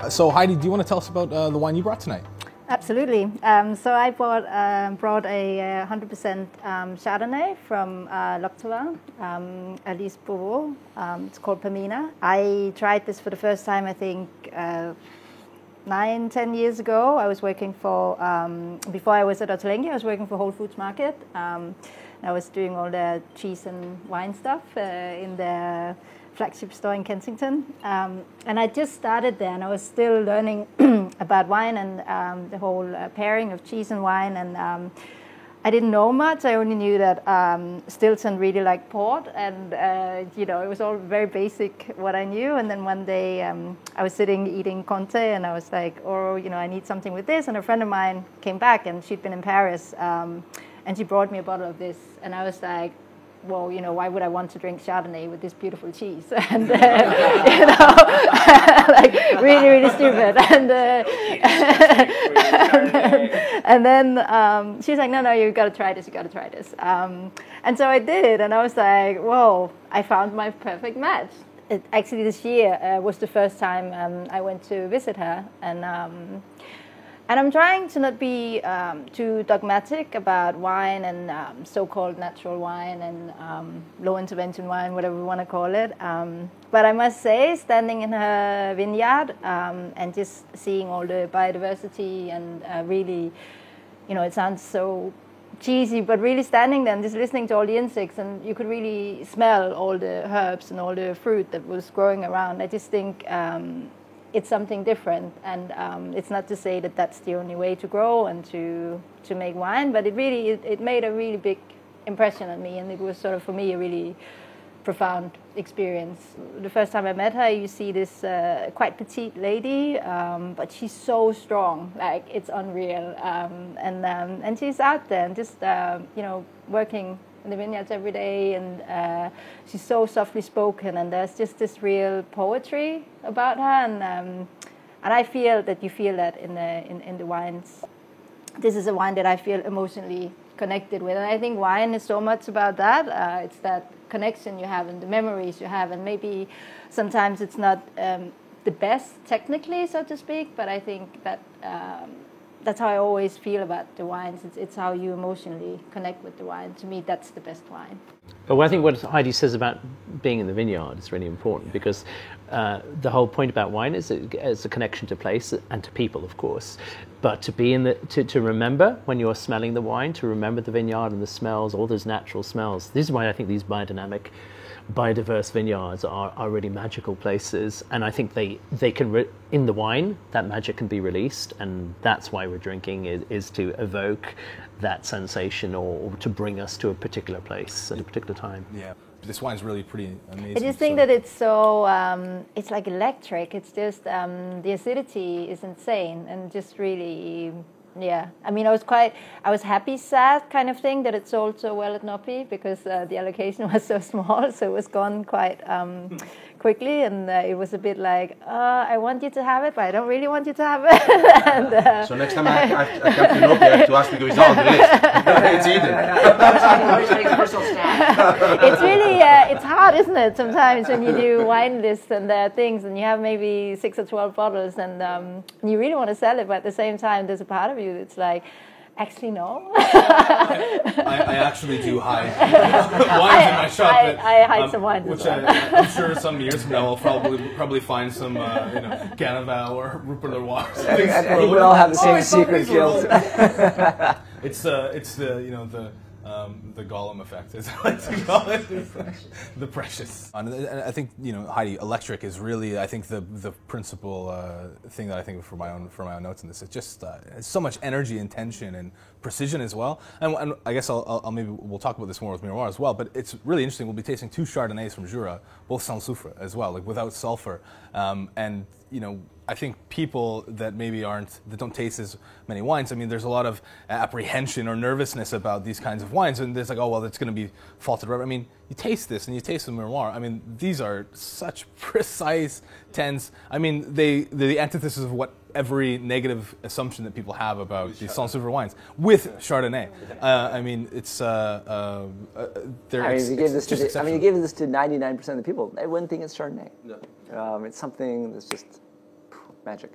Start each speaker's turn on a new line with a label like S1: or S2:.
S1: So Heidi, do you want to tell us about the wine you brought tonight?
S2: Absolutely. So I brought a 100% Chardonnay from L'Octevin, Alice Beauvau. It's called Pamina. I tried this for the first time, I think, 9-10 years ago. I was working for, before I was at Ottolenghi, I was working for Whole Foods Market. I was doing all the cheese and wine stuff in the flagship store in Kensington. And I just started there, and I was still learning about wine and the whole pairing of cheese and wine. And I didn't know much. I only knew that Stilton really liked port, and it was all very basic what I knew. And then one day I was sitting eating Conte, and I was like, I need something with this. And a friend of mine came back, and she'd been in Paris, and she brought me a bottle of this, and I was like, well, why would I want to drink Chardonnay with this beautiful cheese? And, like really, really stupid. And then she's like, no, you got to try this, and so I did, and I was like, whoa, I found my perfect match. Actually, this year was the first time I went to visit her, and I'm trying to not be too dogmatic about wine and so-called natural wine and low-intervention wine, whatever we want to call it. But I must say, standing in her vineyard and just seeing all the biodiversity and really, it sounds so cheesy, but really standing there and just listening to all the insects, and you could really smell all the herbs and all the fruit that was growing around. I just think it's something different, and it's not to say that that's the only way to grow and to make wine, but it made a really big impression on me, and it was sort of, for me, a really profound experience. The first time I met her, you see this quite petite lady, but she's so strong, like it's unreal, and she's out there and just working in the vineyards every day, and she's so softly spoken, and there's just this real poetry about her, and I feel that you feel that in the wines. This is a wine that I feel emotionally connected with, and I think wine is so much about that. It's that connection you have and the memories you have, and maybe sometimes it's not the best technically, so to speak, but I think that that's how I always feel about the wines. It's how you emotionally connect with the wine. To me, that's the best wine.
S3: But I think what Heidi says about being in the vineyard is really important, because the whole point about wine is a connection to place and to people, of course. But to be to remember when you're smelling the wine, to remember the vineyard and the smells, all those natural smells. This is why I think these biodiverse vineyards are really magical places, and I think they can in the wine that magic can be released, and that's why we're drinking is to evoke that sensation or to bring us to a particular place at a particular time.
S1: Yeah, this wine's really pretty amazing.
S2: I just think that it's so it's like electric. It's just the acidity is insane, and just really. Yeah, I mean, I was happy, sad kind of thing that it sold so well at Noppi, because the allocation was so small, so it was gone quite quickly, and it was a bit like, I want you to have it, but I don't really want you to have it. And,
S4: so next time I come to Noppi, I have to ask because it's on the list. It's eaten.
S2: It's really, it's hard, isn't it, sometimes when you do wine lists and there are things, and you have maybe 6 or 12 bottles, and you really want to sell it, but at the same time, there's a part of you that's like, actually, no.
S1: I actually do hide wines in my shop.
S2: I hide some wines
S1: which
S2: as well.
S1: I'm sure some years from now I'll probably find some Canaval or Rupert Leroy.
S5: I think we all have the same secret guilt.
S1: It's the Gollum effect, as I like to call it, the precious. And I think Heidi, electric is really, I think, the principal thing that I think for my own notes in this. It's just it's so much energy and tension and precision as well. And I guess I'll maybe we'll talk about this more with Miroir as well. But it's really interesting. We'll be tasting 2 Chardonnays from Jura, both sans soufre as well, like without sulfur, and I think people that maybe that don't taste as many wines, I mean, there's a lot of apprehension or nervousness about these kinds of wines, and there's like, oh, well, it's going to be faulted. I mean, you taste this and you taste the Miroir. I mean, these are such precise, tense. I mean, they're the antithesis of what every negative assumption that people have about these sans soufre wines with Chardonnay. I mean, it's
S5: you gave this to 99% of the people. They wouldn't think it's Chardonnay. No. It's something that's just magic.